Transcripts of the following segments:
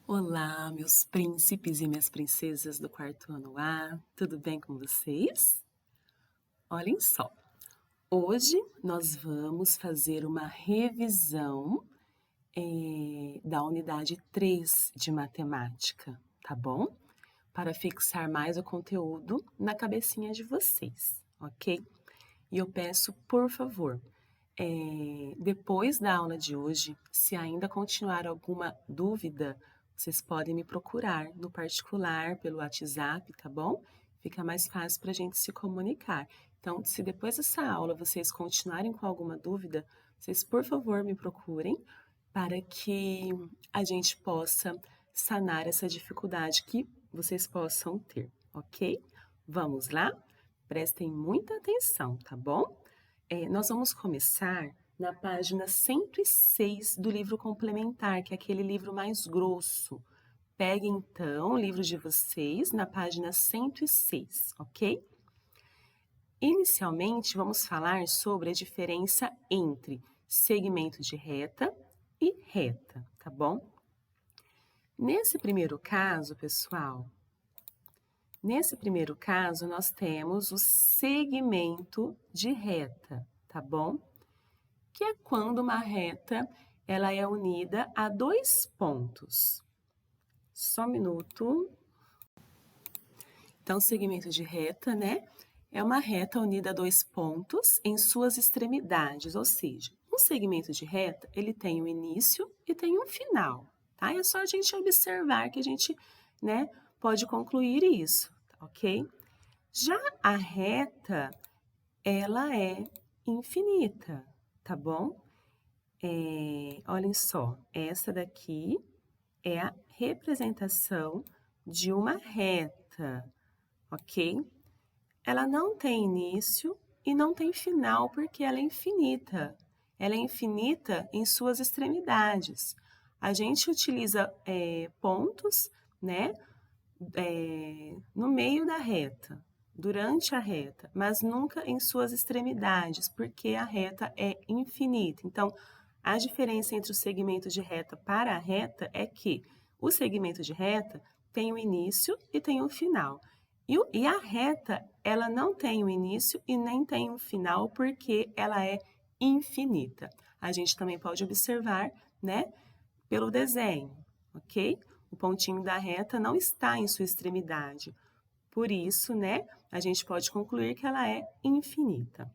Olá, meus príncipes e minhas princesas do quarto ano A, tudo bem com vocês? Olhem só, hoje nós vamos fazer uma revisão da unidade 3 de matemática, tá bom? Para fixar mais o conteúdo na cabecinha de vocês, ok? E eu peço, por favor, depois da aula de hoje, se ainda continuar alguma dúvida, vocês podem me procurar no particular, pelo WhatsApp, tá bom? Fica mais fácil para a gente se comunicar. Então, se depois dessa aula vocês continuarem com alguma dúvida, vocês, por favor, me procurem para que a gente possa sanar essa dificuldade que vocês possam ter, ok? Vamos lá? Prestem muita atenção, tá bom? Nós vamos começar na página 106 do livro complementar, que é aquele livro mais grosso. Peguem, então, o livro de vocês na página 106, ok? Inicialmente, vamos falar sobre a diferença entre segmento de reta e reta, tá bom? Nesse primeiro caso, pessoal, nós temos o segmento de reta, tá bom? Que é quando uma reta ela é unida a dois pontos. Só um minuto. Então, segmento de reta, né? É uma reta unida a dois pontos em suas extremidades, ou seja, um segmento de reta, ele tem um início e tem um final, tá? É só a gente observar que a gente, né, pode concluir isso, ok? Já a reta, ela é infinita, tá bom? Olhem só, essa daqui é a representação de uma reta, ok? Ela não tem início e não tem final porque ela é infinita. Ela é infinita em suas extremidades. A gente utiliza pontos, né, no meio da reta, durante a reta, mas nunca em suas extremidades, porque a reta é infinita. Então, a diferença entre o segmento de reta para a reta é que o segmento de reta tem um início e tem um final. E a reta, ela não tem um início e nem tem um final porque ela é infinita. A gente também pode observar, né, pelo desenho, ok? O pontinho da reta não está em sua extremidade. Por isso, né, a gente pode concluir que ela é infinita.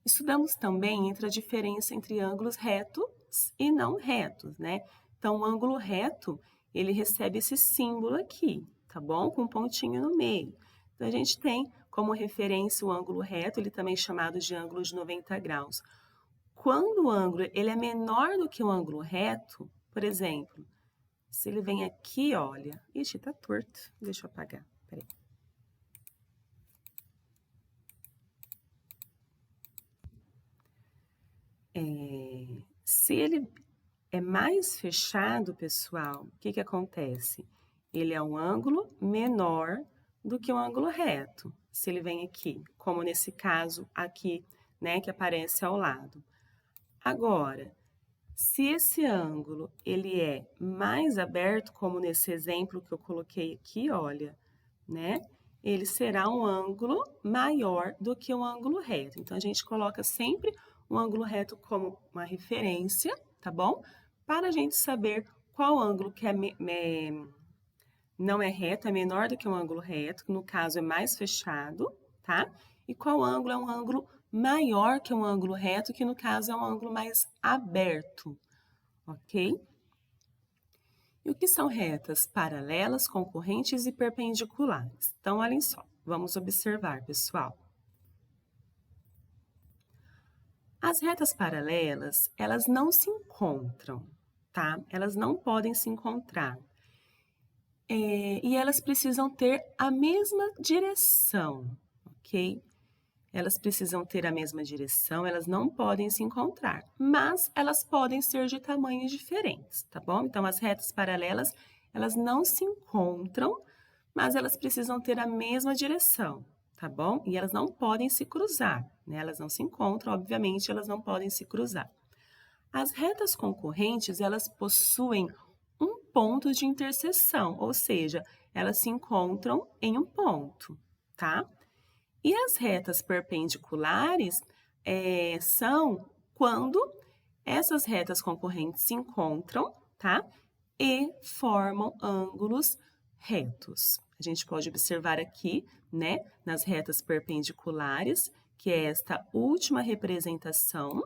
Estudamos também entre a diferença entre ângulos retos e não retos, né? Então, o ângulo reto, ele recebe esse símbolo aqui, tá bom? Com um pontinho no meio. Então, a gente tem como referência o ângulo reto, ele também é chamado de ângulo de 90 graus. Quando o ângulo ele é menor do que o ângulo reto, por exemplo, se ele vem aqui, olha... Ixi, tá torto. Deixa eu apagar, peraí. Se ele é mais fechado, pessoal, o que acontece? Ele é um ângulo menor do que um ângulo reto. Se ele vem aqui, como nesse caso aqui, né, que aparece ao lado. Agora, se esse ângulo ele é mais aberto, como nesse exemplo que eu coloquei aqui, olha, né? Ele será um ângulo maior do que um ângulo reto. Então, a gente coloca sempre um ângulo reto como uma referência, tá bom? Para a gente saber qual ângulo que não é reto, é menor do que um ângulo reto, que no caso é mais fechado, tá? E qual ângulo é um ângulo maior que um ângulo reto, que no caso é um ângulo mais aberto, ok? E o que são retas paralelas, concorrentes e perpendiculares? Então, olhem só, vamos observar, pessoal. As retas paralelas, elas não se encontram, tá? Elas não podem se encontrar. E elas precisam ter a mesma direção, ok? Elas precisam ter a mesma direção, elas não podem se encontrar, mas elas podem ser de tamanhos diferentes, tá bom? Então, as retas paralelas, elas não se encontram, mas elas precisam ter a mesma direção, tá bom? E elas não podem se cruzar, né? Elas não se encontram, obviamente, elas não podem se cruzar. As retas concorrentes, elas possuem um ponto de interseção, ou seja, elas se encontram em um ponto, tá? E as retas perpendiculares são quando essas retas concorrentes se encontram, tá? E formam ângulos retos. A gente pode observar aqui, né, nas retas perpendiculares, que é esta última representação,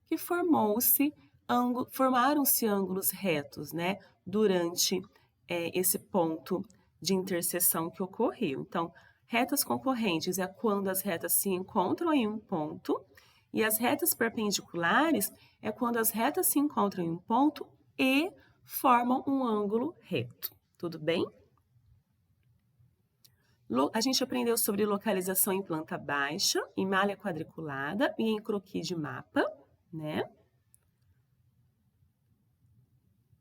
que formaram-se ângulos retos, né, durante esse ponto de interseção que ocorreu. Então, retas concorrentes é quando as retas se encontram em um ponto, e as retas perpendiculares é quando as retas se encontram em um ponto e formam um ângulo reto. Tudo bem? A gente aprendeu sobre localização em planta baixa, em malha quadriculada e em croquis de mapa, né?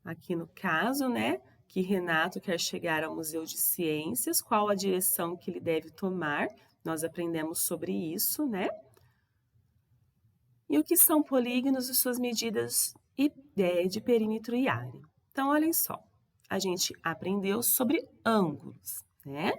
Aqui no caso, né, que Renato quer chegar ao Museu de Ciências, qual a direção que ele deve tomar? Nós aprendemos sobre isso, né? E o que são polígonos e suas medidas de perímetro e área. Então, olhem só, a gente aprendeu sobre ângulos, né?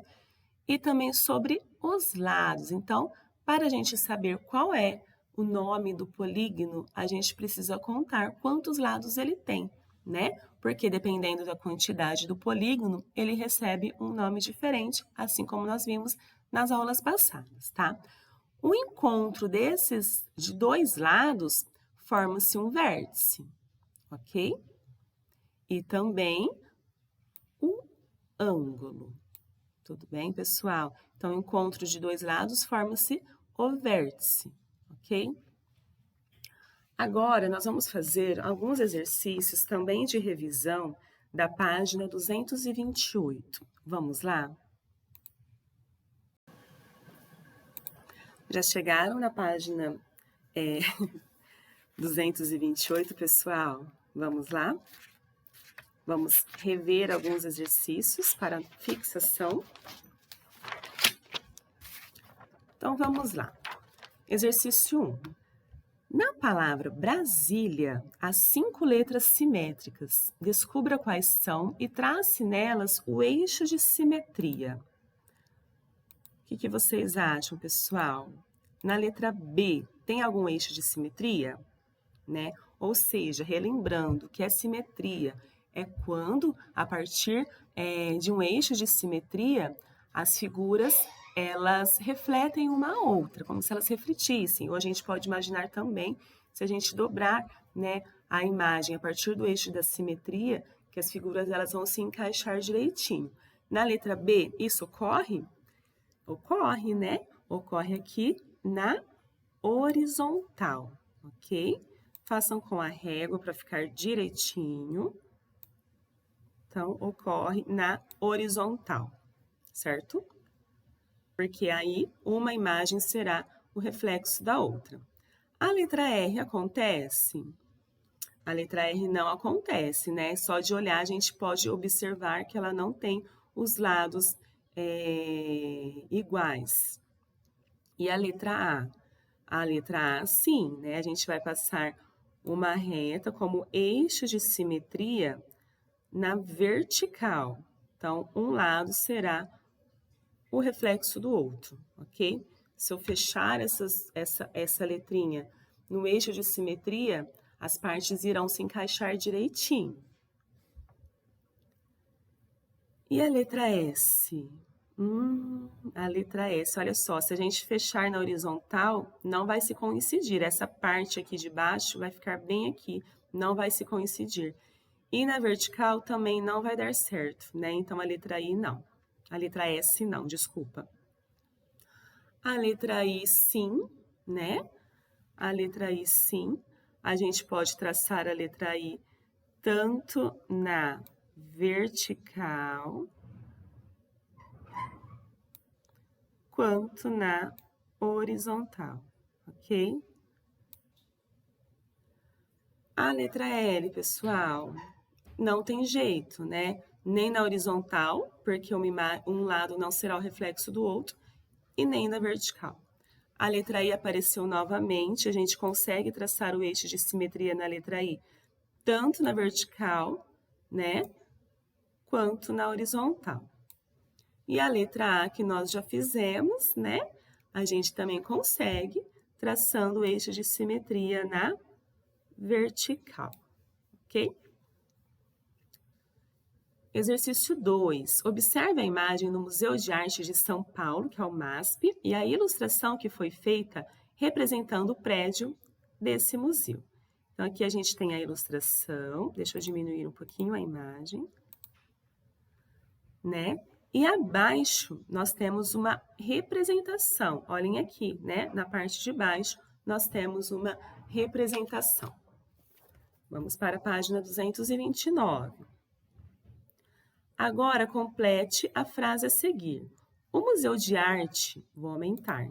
E também sobre os lados. Então, para a gente saber qual é o nome do polígono, a gente precisa contar quantos lados ele tem, né? Porque dependendo da quantidade do polígono, ele recebe um nome diferente, assim como nós vimos nas aulas passadas, tá? O encontro de dois lados forma-se um vértice, ok? E também o ângulo. Tudo bem, pessoal? Então, o encontro de dois lados forma-se o vértice, ok? Agora, nós vamos fazer alguns exercícios também de revisão da página 228. Vamos lá? Já chegaram na página 228, pessoal? Vamos lá? Vamos rever alguns exercícios para fixação. Então, vamos lá. Exercício 1. Na palavra Brasília, há 5 letras simétricas. Descubra quais são e trace nelas o eixo de simetria. O que vocês acham, pessoal? Na letra B, tem algum eixo de simetria? Né? Ou seja, relembrando que a simetria é quando, a partir de um eixo de simetria, as figuras elas refletem uma a outra, como se elas refletissem. Ou a gente pode imaginar também, se a gente dobrar, né, a imagem a partir do eixo da simetria, que as figuras elas vão se encaixar direitinho. Na letra B, isso ocorre? Ocorre, né? Ocorre aqui na horizontal, ok? Façam com a régua para ficar direitinho. Então, ocorre na horizontal, certo? Porque aí uma imagem será o reflexo da outra. A letra R acontece? A letra R não acontece, né? Só de olhar a gente pode observar que ela não tem os lados iguais. E a letra A? A letra A, sim, né? A gente vai passar uma reta como eixo de simetria na vertical. Então, um lado será o reflexo do outro, ok? Se eu fechar essa letrinha no eixo de simetria, as partes irão se encaixar direitinho. E a letra S? A letra S, olha só, se a gente fechar na horizontal, não vai se coincidir. Essa parte aqui de baixo vai ficar bem aqui, não vai se coincidir. E na vertical também não vai dar certo, né? Então, a letra I não. A letra S não, desculpa. A letra I sim, né? A letra I sim. A gente pode traçar a letra I tanto na vertical quanto na horizontal, ok? A letra L, pessoal, não tem jeito, né? Nem na horizontal, porque um lado não será o reflexo do outro, e nem na vertical. A letra I apareceu novamente, a gente consegue traçar o eixo de simetria na letra I, tanto na vertical, né? quanto na horizontal. E a letra A que nós já fizemos, né? A gente também consegue traçando o eixo de simetria na vertical, ok? Exercício 2. Observe a imagem no Museu de Arte de São Paulo, que é o MASP, e a ilustração que foi feita representando o prédio desse museu. Então, aqui a gente tem a ilustração. Deixa eu diminuir um pouquinho a imagem, né? E abaixo nós temos uma representação. Olhem aqui, né? Na parte de baixo nós temos uma representação. Vamos para a página 229. Agora complete a frase a seguir. O Museu de Arte, vou aumentar.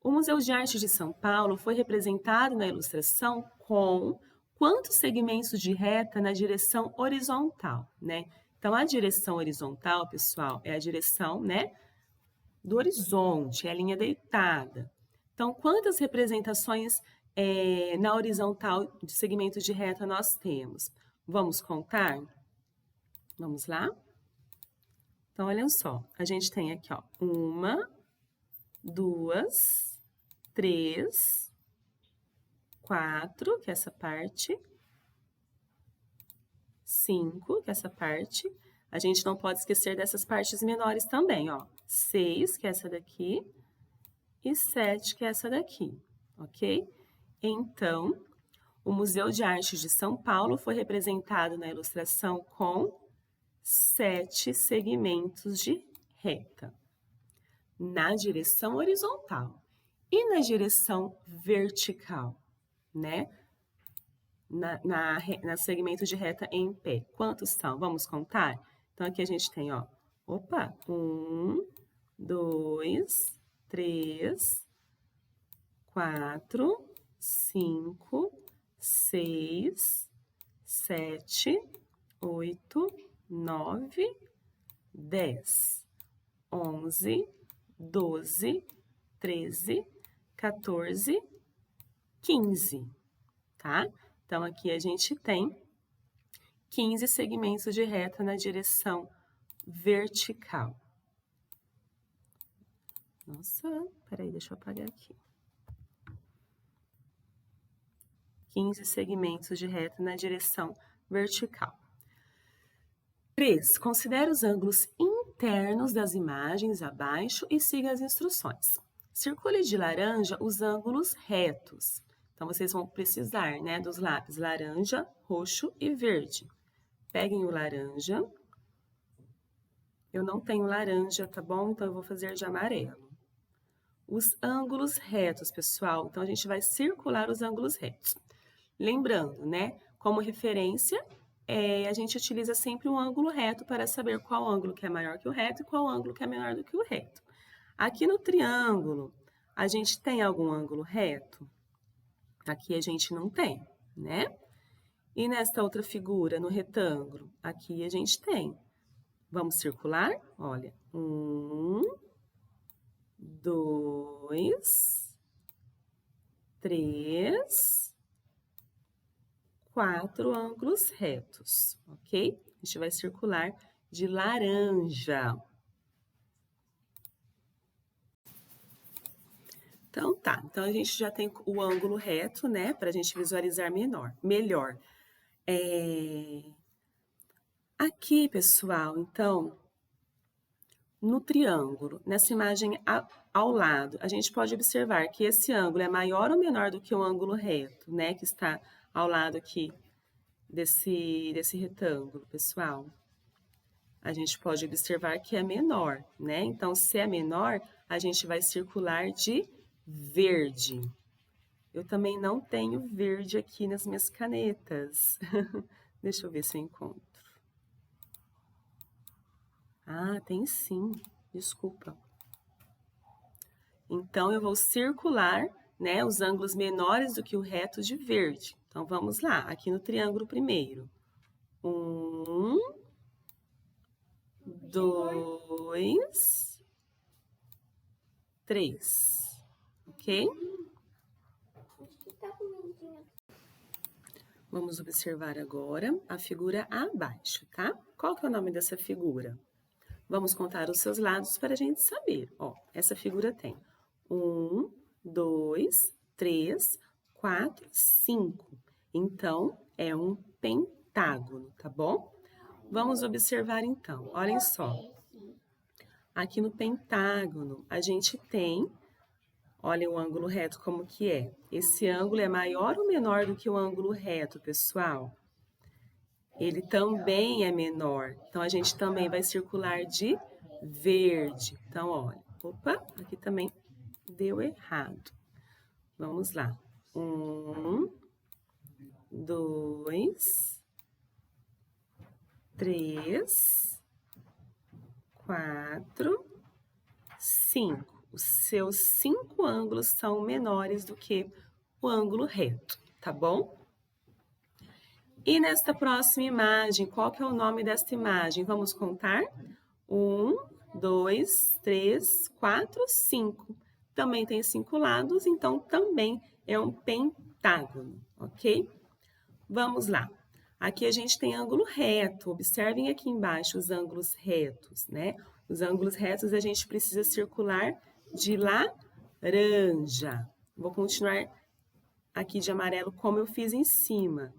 O Museu de Arte de São Paulo foi representado na ilustração com quantos segmentos de reta na direção horizontal, né? Então, a direção horizontal, pessoal, é a direção, né, do horizonte, é a linha deitada. Então, quantas representações na horizontal de segmentos de reta nós temos? Vamos contar? Vamos lá? Então, olha só, a gente tem aqui, ó, 1, 2, 3, 4, que é essa parte, 5, que é essa parte. A gente não pode esquecer dessas partes menores também, ó. 6, que é essa daqui, e 7, que é essa daqui, ok? Então, o Museu de Arte de São Paulo foi representado na ilustração com 7 segmentos de reta na direção horizontal e na direção vertical, né? Na segmento de reta em pé. Quantos são? Vamos contar? Então, aqui a gente tem, ó, 1, 2, 3, 4, 5, 6, 7, 8, 9, 10, 11, 12, 13, 14, 15, tá? Então, aqui a gente tem 15 segmentos de reta na direção vertical. Nossa, peraí, deixa eu apagar aqui. 15 segmentos de reta na direção vertical. 3. Considere os ângulos internos das imagens abaixo e siga as instruções. Circule de laranja os ângulos retos. Então, vocês vão precisar, né, dos lápis laranja, roxo e verde. Peguem o laranja. Eu não tenho laranja, tá bom? Então, eu vou fazer de amarelo. Os ângulos retos, pessoal. Então, a gente vai circular os ângulos retos. Lembrando, né, como referência, a gente utiliza sempre um ângulo reto para saber qual ângulo que é maior que o reto e qual ângulo que é menor do que o reto. Aqui no triângulo, a gente tem algum ângulo reto? Aqui a gente não tem, né? E nesta outra figura, no retângulo, aqui a gente tem. Vamos circular? Olha, 1, 2, 3, 4 ângulos retos, ok? A gente vai circular de laranja. Então, tá. Então, a gente já tem o ângulo reto, né? Para a gente visualizar melhor. Aqui, pessoal, então, no triângulo, nessa imagem ao lado, a gente pode observar que esse ângulo é maior ou menor do que o ângulo reto, né? Que está ao lado aqui desse retângulo, pessoal. A gente pode observar que é menor, né? Então, se é menor, a gente vai circular de verde. Eu também não tenho verde aqui nas minhas canetas. Deixa eu ver se eu encontro. Ah, tem sim. Desculpa. Então, eu vou circular, né, os ângulos menores do que o reto de verde. Então, vamos lá. Aqui no triângulo primeiro. 1, 2, 3. Ok? Vamos observar agora a figura abaixo, tá? Qual que é o nome dessa figura? Vamos contar os seus lados para a gente saber. Ó, essa figura tem 1, 2, 3, 4, 5. Então, é um pentágono, tá bom? Vamos observar então. Olhem só. Aqui no pentágono, a gente tem, olha o ângulo reto como que é. Esse ângulo é maior ou menor do que o ângulo reto, pessoal? Ele também é menor. Então, a gente também vai circular de verde. Então, olha. Opa, aqui também deu errado. Vamos lá. 1, 2, 3, 4, 5. Os seus 5 ângulos são menores do que o ângulo reto, tá bom? E nesta próxima imagem, qual que é o nome desta imagem? Vamos contar? 1, 2, 3, 4, 5. Também tem 5 lados, então também é um pentágono, ok? Vamos lá. Aqui a gente tem ângulo reto. Observem aqui embaixo os ângulos retos, né? Os ângulos retos a gente precisa circular de laranja. Vou continuar aqui de amarelo como eu fiz em cima,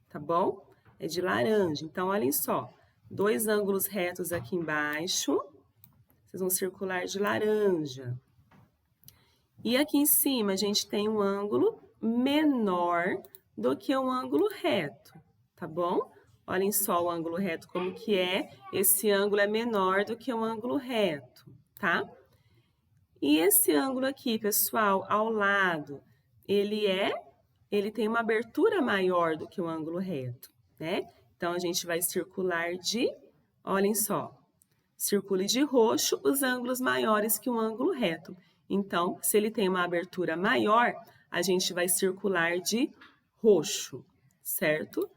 tá bom? É de laranja. Então, olhem só. 2 ângulos retos aqui embaixo. Vocês vão circular de laranja. E aqui em cima a gente tem um ângulo menor do que um ângulo reto, tá bom? Olhem só o ângulo reto como que é. Esse ângulo é menor do que um ângulo reto, tá? E esse ângulo aqui, pessoal, ao lado, ele tem uma abertura maior do que o ângulo reto, né? Então, a gente vai circular olhem só, circule de roxo os ângulos maiores que um ângulo reto. Então, se ele tem uma abertura maior, a gente vai circular de roxo, certo?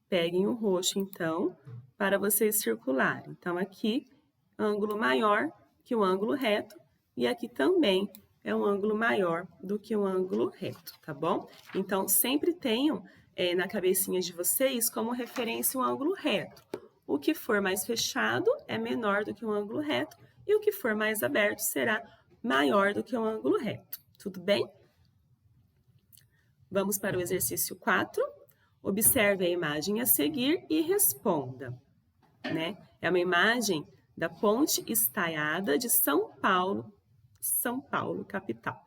Peguem o roxo, então, para vocês circularem. Então, aqui, ângulo maior que o ângulo reto, e aqui também é um ângulo maior do que o ângulo reto, tá bom? Então, sempre tenham na cabecinha de vocês como referência o ângulo reto. O que for mais fechado é menor do que o ângulo reto, e o que for mais aberto será maior do que o ângulo reto. Tudo bem? Vamos para o exercício 4. Observe a imagem a seguir e responda, né? É uma imagem da Ponte Estaiada de São Paulo, capital.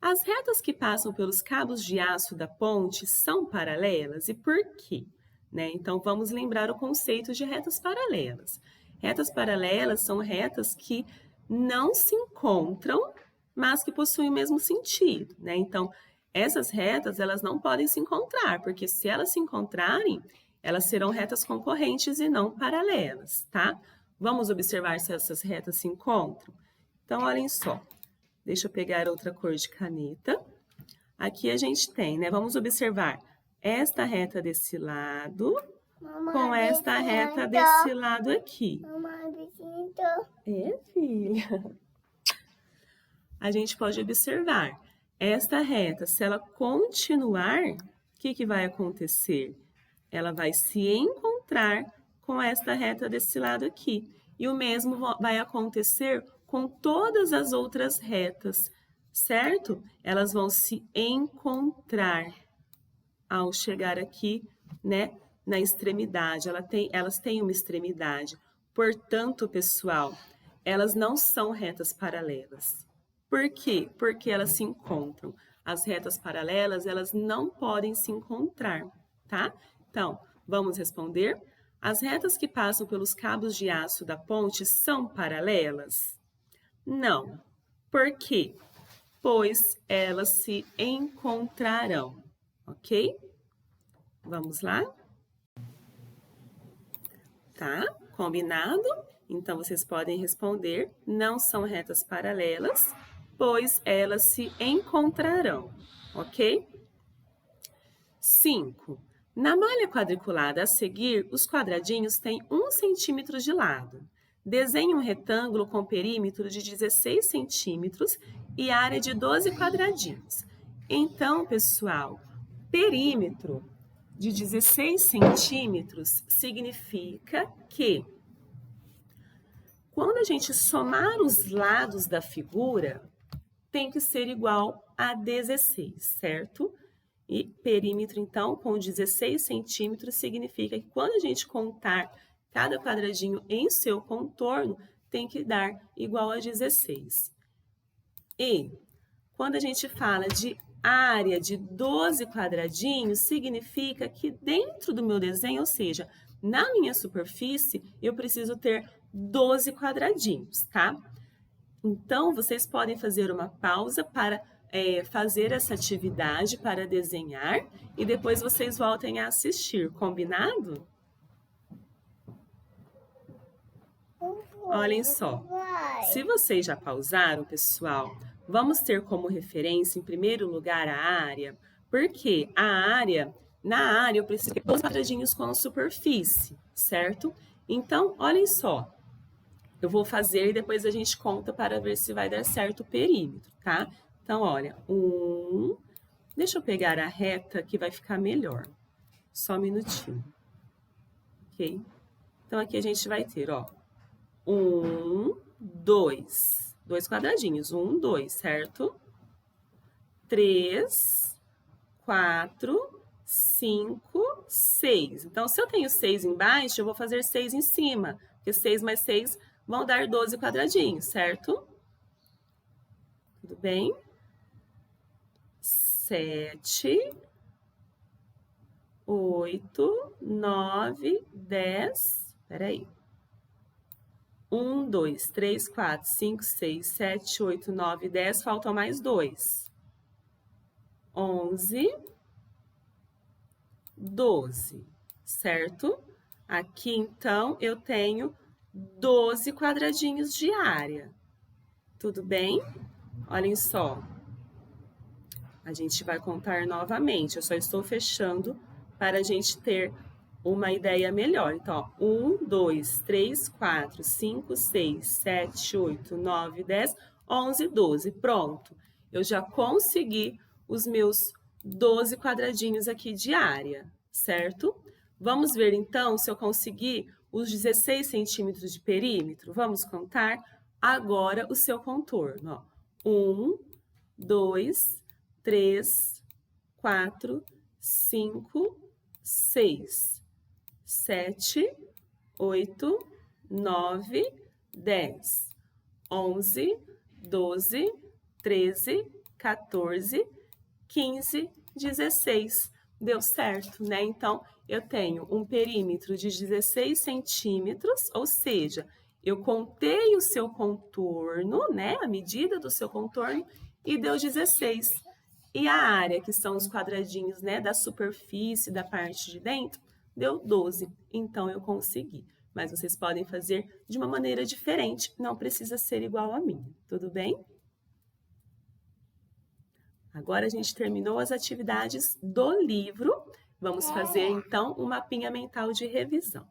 As retas que passam pelos cabos de aço da ponte são paralelas e por quê? Né? Então, vamos lembrar o conceito de retas paralelas. Retas paralelas são retas que não se encontram, mas que possuem o mesmo sentido, né? Então, essas retas, elas não podem se encontrar, porque se elas se encontrarem, elas serão retas concorrentes e não paralelas, tá? Vamos observar se essas retas se encontram? Então, olhem só. Deixa eu pegar outra cor de caneta. Aqui a gente tem, né? Vamos observar esta reta desse lado com esta reta desse lado aqui. É, filha. A gente pode observar esta reta, se ela continuar, o que vai acontecer? Ela vai se encontrar com esta reta desse lado aqui. E o mesmo vai acontecer com todas as outras retas, certo? Elas vão se encontrar ao chegar aqui, né, na extremidade. Elas têm uma extremidade. Portanto, pessoal, elas não são retas paralelas. Por quê? Porque elas se encontram. As retas paralelas, elas não podem se encontrar, tá? Então, vamos responder. As retas que passam pelos cabos de aço da ponte são paralelas? Não. Por quê? Pois elas se encontrarão, ok? Vamos lá? Tá? Combinado? Então, vocês podem responder, não são retas paralelas, pois elas se encontrarão, ok? 5. Na malha quadriculada a seguir, os quadradinhos têm 1 centímetro de lado. Desenhe um retângulo com perímetro de 16 centímetros e área de 12 quadradinhos. Então, pessoal, perímetro de 16 centímetros significa que quando a gente somar os lados da figura, tem que ser igual a 16, certo? E perímetro, então, com 16 centímetros, significa que quando a gente contar cada quadradinho em seu contorno, tem que dar igual a 16. E quando a gente fala de área de 12 quadradinhos, significa que dentro do meu desenho, ou seja, na minha superfície, eu preciso ter 12 quadradinhos, tá? Então, vocês podem fazer uma pausa para fazer essa atividade, para desenhar, e depois vocês voltem a assistir, combinado? Olhem só, se vocês já pausaram, pessoal, vamos ter como referência, em primeiro lugar, a área, porque na área eu preciso ter 2 quadradinhos com a superfície, certo? Então, olhem só, eu vou fazer e depois a gente conta para ver se vai dar certo o perímetro, tá? Então, olha, deixa eu pegar a reta que vai ficar melhor. Só um minutinho. Ok? Então, aqui a gente vai ter, ó, 2 quadradinhos, 2, certo? 3, 4, 5, 6. Então, se eu tenho 6 embaixo, eu vou fazer 6 em cima, porque 6 mais 6 vão dar 12 quadradinhos, certo? Tudo bem? 7, 8, 9, 10. Peraí. 1, 2, 3, 4, 5, 6, 7, 8, 9, 10. Faltam mais 2. 11, 12, certo? Aqui, então, eu tenho 12 quadradinhos de área. Tudo bem? Olhem só. A gente vai contar novamente. Eu só estou fechando para a gente ter uma ideia melhor. Então, ó, 1, 2, 3, 4, 5, 6, 7, 8, 9, 10, 11, 12. Pronto. Eu já consegui os meus 12 quadradinhos aqui de área, certo? Vamos ver, então, se eu conseguir os 16 centímetros de perímetro. Vamos contar agora o seu contorno. Ó. 1, 2, 3, 4, 5, 6, 7, 8, 9, 10, 11, 12, 13, 14, 15, 16. Deu certo, né? Então, eu tenho um perímetro de 16 centímetros, ou seja, eu contei o seu contorno, né? A medida do seu contorno, e deu 16. E a área, que são os quadradinhos, né, da superfície, da parte de dentro, deu 12. Então, eu consegui. Mas vocês podem fazer de uma maneira diferente, não precisa ser igual a minha, tudo bem? Agora a gente terminou as atividades do livro. Vamos fazer, então, um mapinha mental de revisão.